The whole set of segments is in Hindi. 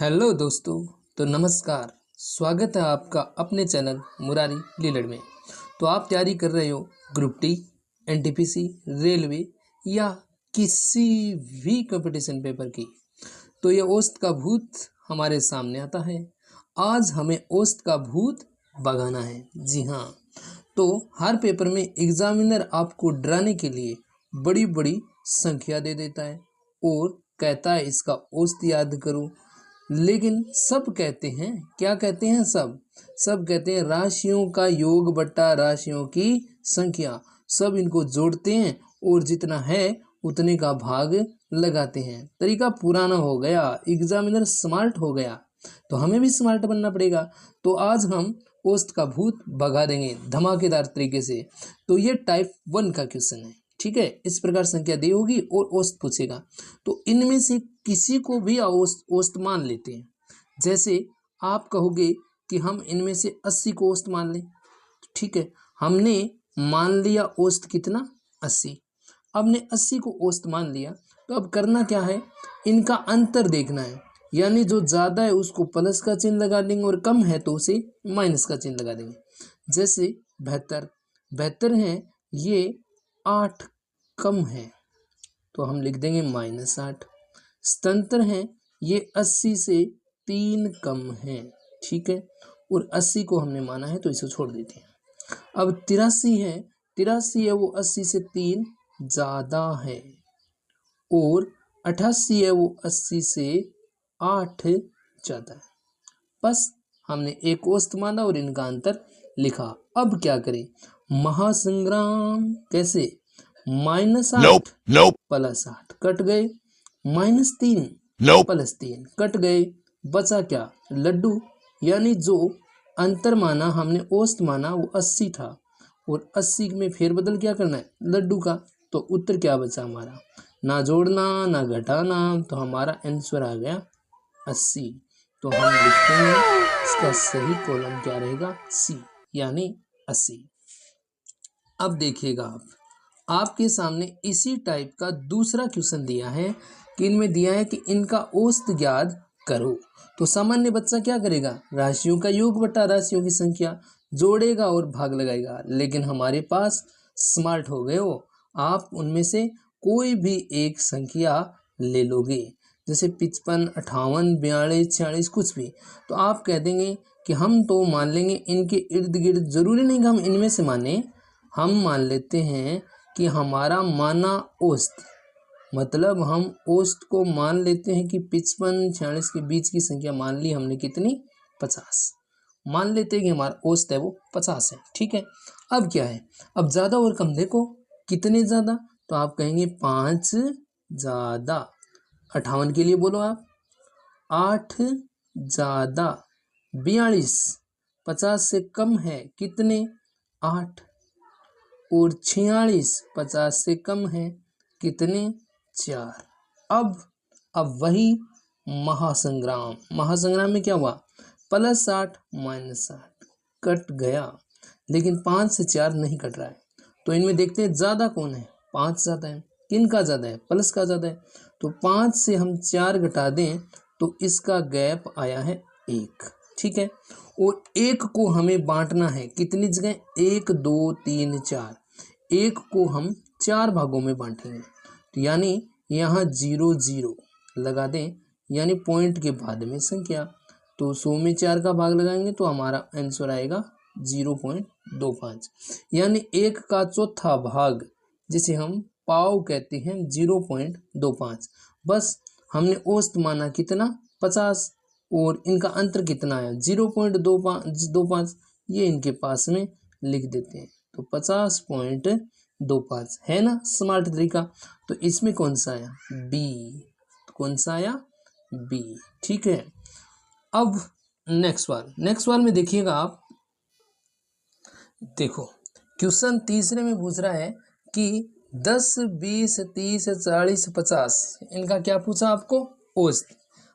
हेलो दोस्तों। तो नमस्कार, स्वागत है आपका अपने चैनल मुरारी लीलड़ में। तो आप तैयारी कर रहे हो ग्रुप डी, एनटीपीसी, रेलवे या किसी भी कंपटीशन पेपर की, तो ये औसत का भूत हमारे सामने आता है। आज हमें औसत का भूत भगाना है। जी हाँ, तो हर पेपर में एग्जामिनर आपको डराने के लिए बड़ी बड़ी संख्या दे देता है और कहता है इसका औसत याद करो। लेकिन सब कहते हैं, क्या कहते हैं? सब कहते हैं राशियों का योग बट्टा राशियों की संख्या। सब इनको जोड़ते हैं और जितना है उतने का भाग लगाते हैं। तरीका पुराना हो गया, एग्जामिनर स्मार्ट हो गया, तो हमें भी स्मार्ट बनना पड़ेगा। तो आज हम औसत का भूत भगा देंगे धमाकेदार तरीके से। तो ये टाइप 1 का क्वेश्चन है, ठीक है। इस प्रकार संख्या दी होगी और औसत पूछेगा, तो इनमें से किसी को भी औसत मान लेते हैं। जैसे आप कहोगे कि हम इनमें से 80 को औसत मान लें, ठीक है। हमने मान लिया औसत कितना, 80। अब ने 80 को औसत मान लिया, तो अब करना क्या है, इनका अंतर देखना है। यानी जो ज़्यादा है उसको प्लस का चिन्ह लगा देंगे और कम है तो उसे माइनस का चिन्ह लगा देंगे। जैसे 72 है, ये 8 कम है तो हम लिख देंगे -8। 77 है, ये 80 से 3 कम है, ठीक है। और 80 को हमने माना है तो इसे छोड़ देते हैं। अब 83 है, 83 है वो 80 से 3 ज़्यादा है। और 88 है वो 80 से 8 ज़्यादा है। बस हमने एक औसत माना और इनका अंतर लिखा। अब क्या करें, महासंग्राम। कैसे, -8 प्लस 8 कट गए, -3 प्लस 3 कट गए, बचा क्या, लड्डू। यानी जो अंतर माना हमने, औसत माना वो 80 था और 80 में फेरबदल क्या करना है, लड्डू का। तो उत्तर क्या बचा हमारा, ना जोड़ना ना घटाना, तो हमारा आंसर आ गया 80। तो हम लिखते हैं इसका सही कॉलम क्या रहेगा, सी, यानी 80। अब देखिएगा आपके सामने इसी टाइप का दूसरा क्वेश्चन दिया है कि इनमें दिया है कि इनका औसत ज्ञात करो। तो सामान्य बच्चा क्या करेगा, राशियों का योग बटा राशियों की संख्या जोड़ेगा और भाग लगाएगा। लेकिन हमारे पास स्मार्ट हो गए हो, आप उनमें से कोई भी एक संख्या ले लोगे। जैसे 55, 58, 42, 46 कुछ भी, तो आप कह देंगे कि हम तो मान लेंगे इनके इर्द गिर्द। जरूरी नहीं कि हम इनमें से माने, हम मान लेते हैं कि हमारा माना औसत, मतलब हम औसत को मान लेते हैं कि 55, 46 के बीच की संख्या मान ली हमने कितनी, 50। मान लेते हैं कि हमारा औसत है वो 50 है, ठीक है। अब क्या है, अब ज़्यादा और कम देखो, कितने ज़्यादा, तो आप कहेंगे 5 ज़्यादा। 58 के लिए बोलो आप, 8 ज़्यादा। 42 50 से कम है, कितने, 8। और 46 50 से कम है, कितने, 4। अब वही महासंग्राम में क्या हुआ, +8 -8 कट गया, लेकिन 5 से 4 नहीं कट रहा है। तो इनमें देखते हैं ज़्यादा कौन है, 5 ज़्यादा है। किन का ज़्यादा है, प्लस का ज़्यादा है। तो 5 से हम 4 घटा दें तो इसका गैप आया है 1, ठीक है। और 1 को हमें बांटना है कितनी जगह, 1 2 3 4। 1 को हम 4 भागों में बांटेंगे, तो यानी यहाँ 0 0 लगा दें, यानी पॉइंट के बाद में संख्या। तो 100 में 4 का भाग लगाएंगे तो हमारा आंसर आएगा 0.25, यानी 1 का चौथा भाग, जिसे हम पाव कहते हैं, 0.25। बस हमने औसत माना कितना, 50, और इनका अंतर कितना है, 0.25। ये इनके पास में लिख देते हैं, तो 50.25 है ना, स्मार्ट तरीका। तो इसमें कौन सा आया, बी। कौन सा आया, बी, ठीक है। अब नेक्स्ट वाल में देखिएगा आप, देखो क्वेश्चन तीसरे में पूछ रहा है कि 10 20 30 40 50, इनका क्या पूछा आपको, औसत।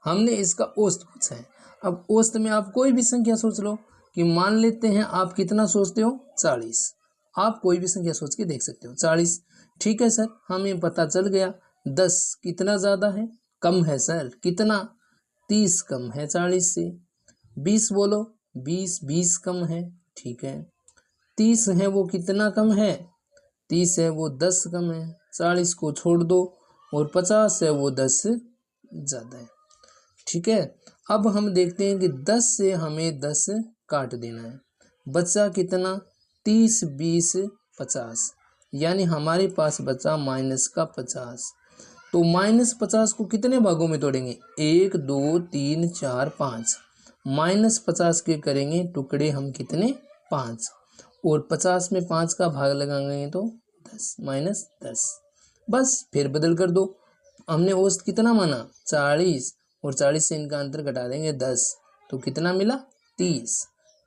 हमने इसका औसत पूछा है। अब औसत में आप कोई भी संख्या सोच लो, कि मान लेते हैं आप कितना सोचते हो, 40। आप कोई भी संख्या सोच के देख सकते हो, 40, ठीक है सर, हमें पता चल गया। 10 कितना ज़्यादा है, कम है सर, कितना, 30 कम है 40 से। 20 बोलो, 20 कम है, ठीक है। 30 है वो कितना कम है, 30 है वो 10 कम है, 40 को छोड़ दो, और 50 है वो 10 ज़्यादा है, ठीक है। अब हम देखते हैं कि 10 से हमें 10 काट देना है, बचा कितना, 30 20 50, यानी हमारे पास बचा माइनस का 50। तो -50 को कितने भागों में तोड़ेंगे, 1 2 3 4 5, -50 के करेंगे टुकड़े हम कितने, 5, और 50 में 5 का भाग लगाएंगे तो 10 -10। बस फिर बदल कर दो, हमने औसत कितना माना 40, और 40 से इनका अंतर घटा देंगे 10, तो कितना मिला 30।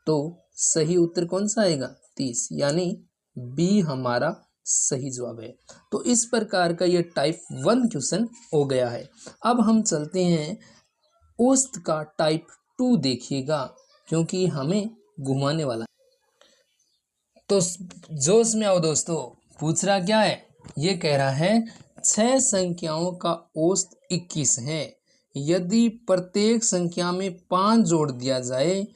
तो सही उत्तर कौन सा आएगा, 30, यानी बी हमारा सही जवाब है। तो इस प्रकार का ये टाइप 1 क्वेश्चन हो गया है। अब हम चलते हैं औसत का टाइप 2 देखिएगा, क्योंकि हमें घुमाने वाला है। तो जोश में आओ दोस्तों, पूछ रहा क्या है, ये कह रहा है 6 संख्याओं का औसत 21 है, यदि प्रत्येक संख्या में 5 जोड़ दिया जाए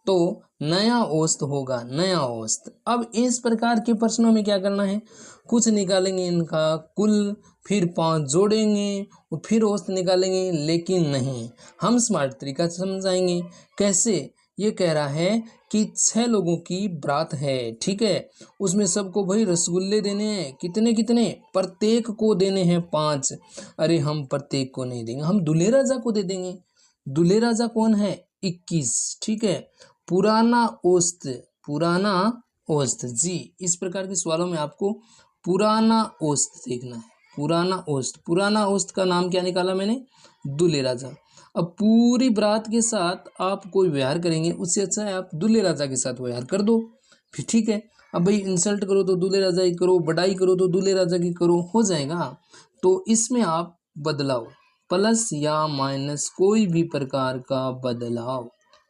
तो नया औसत होगा, नया औसत। अब इस प्रकार के प्रश्नों में क्या करना है, कुछ निकालेंगे इनका कुल, फिर 5 जोड़ेंगे और फिर औसत निकालेंगे, लेकिन नहीं, हम स्मार्ट तरीका से समझाएंगे। कैसे, ये कह रहा है कि 6 लोगों की बारात है, ठीक है, उसमें सबको भाई रसगुल्ले देने हैं, कितने कितने, प्रत्येक को देने हैं 5। अरे हम प्रत्येक को नहीं देंगे, हम दूल्हे राजा को दे देंगे। दूल्हे राजा कौन है, 21, ठीक है। पुराना औसत, पुराना औसत जी, इस प्रकार के सवालों में आपको पुराना औसत देखना है, पुराना औसत। पुराना औसत का नाम क्या निकाला मैंने, दूल्हे राजा। अब पूरी बारात के साथ आप कोई व्यवहार करेंगे, उससे अच्छा है आप दूल्हे राजा के साथ व्यवहार कर दो, फिर ठीक है। अब भाई इंसल्ट करो तो दूल्हे राजा की करो, बड़ाई करो तो दूल्हे राजा की करो, हो जाएगा। तो इसमें आप बदलाव, प्लस या माइनस कोई भी प्रकार का बदलाव,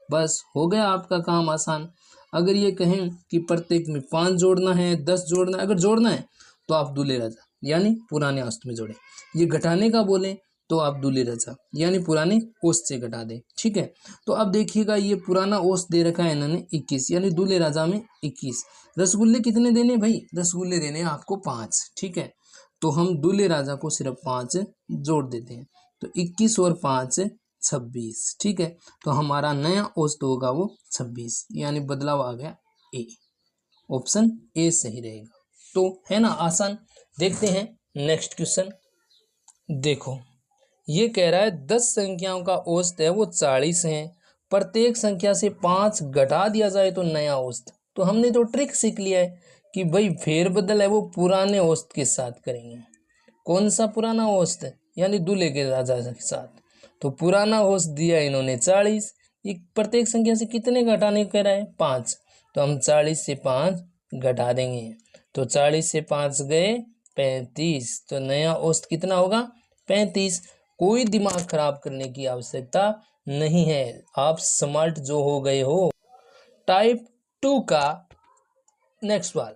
बस हो गया आपका काम आसान। अगर ये कहें कि प्रत्येक में 5 जोड़ना है, 10 जोड़ना है, अगर जोड़ना है तो आप दूल्हे राजा यानी पुराने औसत में जोड़ें। ये घटाने का बोले तो आप दूल्हे राजा यानी पुराने औसत से घटा दें, ठीक है। तो अब देखिएगा, ये पुराना औसत दे रखा है इन्होंने 21, यानी दूल्हे राजा में 21। रसगुल्ले कितने देने भाई, रसगुल्ले देने आपको 5, ठीक है। तो हम दूल्हे राजा को सिर्फ 5 जोड़ देते हैं, तो 21 और 5 26, ठीक है। तो हमारा नया औसत होगा वो 26, यानी बदलाव आ गया ए, ऑप्शन ए सही रहेगा। तो है ना आसान। देखते हैं नेक्स्ट क्वेश्चन। देखो, ये कह रहा है 10 संख्याओं का औसत है वो 40 है, प्रत्येक संख्या से 5 घटा दिया जाए तो नया औसत। तो हमने तो ट्रिक सीख लिया है कि भाई फेरबदल है वो पुराने औसत के साथ करेंगे। कौन सा पुराना औसत, यानी दूल्हे के राजा के साथ। तो पुराना औसत दिया इन्होंने 40, ये प्रत्येक संख्या से कितने घटाने को कह रहा है, 5। तो हम 40 से 5 घटा देंगे, तो 40 से 5 गए 35, तो नया औसत कितना होगा, 35। कोई दिमाग खराब करने की आवश्यकता नहीं है, आप स्मार्ट जो हो गए हो। टाइप 2 का नेक्स्ट सवाल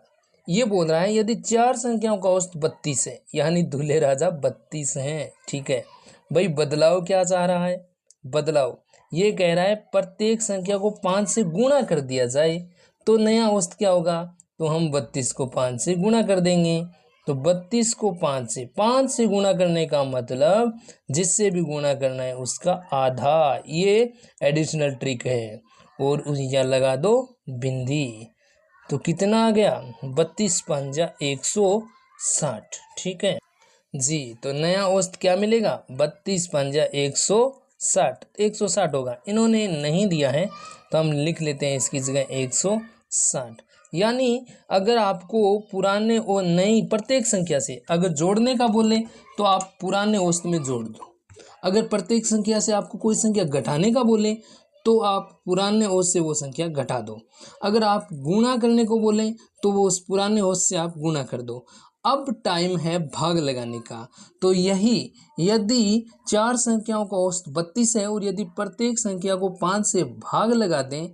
ये बोल रहा है, यदि 4 संख्याओं का औसत 32 है, यानी दूल्हे राजा 32 हैं, ठीक है। भाई बदलाव क्या चाह रहा है, बदलाव ये कह रहा है प्रत्येक संख्या को 5 से गुणा कर दिया जाए तो नया औसत क्या होगा। तो हम 32 को 5 से गुणा कर देंगे, तो 32 को 5 से गुणा करने का मतलब जिससे भी गुणा करना है उसका आधा, ये एडिशनल ट्रिक है। और यहाँ लगा दो बिंदी, तो कितना आ गया, 32 पंजा 160, ठीक है जी। तो नया औसत क्या मिलेगा, 32 पंजा 160, 160 होगा। इन्होंने नहीं दिया है तो हम लिख लेते हैं इसकी जगह 160। यानी अगर आपको पुराने और नई प्रत्येक संख्या से अगर जोड़ने का बोले तो आप पुराने औसत में जोड़ दो। अगर प्रत्येक संख्या से आपको कोई संख्या घटाने का बोले तो आप पुराने औसत से वो संख्या घटा दो। अगर आप गुणा करने को बोलें तो वो उस पुराने औसत से आप गुणा कर दो। अब टाइम है भाग लगाने का। तो यही, यदि 4 संख्याओं का औसत 32 है और यदि प्रत्येक संख्या को 5 से भाग लगा दें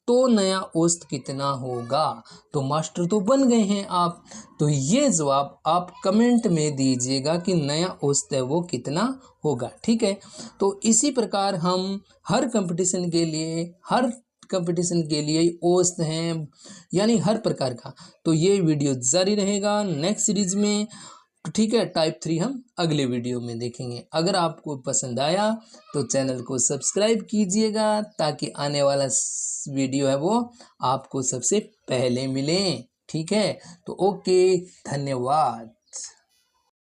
तो नया औसत कितना होगा। तो मास्टर तो बन गए हैं आप, तो ये जवाब आप कमेंट में दीजिएगा कि नया औसत है वो कितना होगा। ठीक है, तो इसी प्रकार हम हर कंपटीशन के लिए औसत हैं यानी हर प्रकार का। तो ये वीडियो जारी रहेगा नेक्स्ट सीरीज में। तो ठीक है, टाइप 3 हम अगले वीडियो में देखेंगे। अगर आपको पसंद आया तो चैनल को सब्सक्राइब कीजिएगा ताकि आने वाला वीडियो है वो आपको सबसे पहले मिले। ठीक है, तो ओके, धन्यवाद।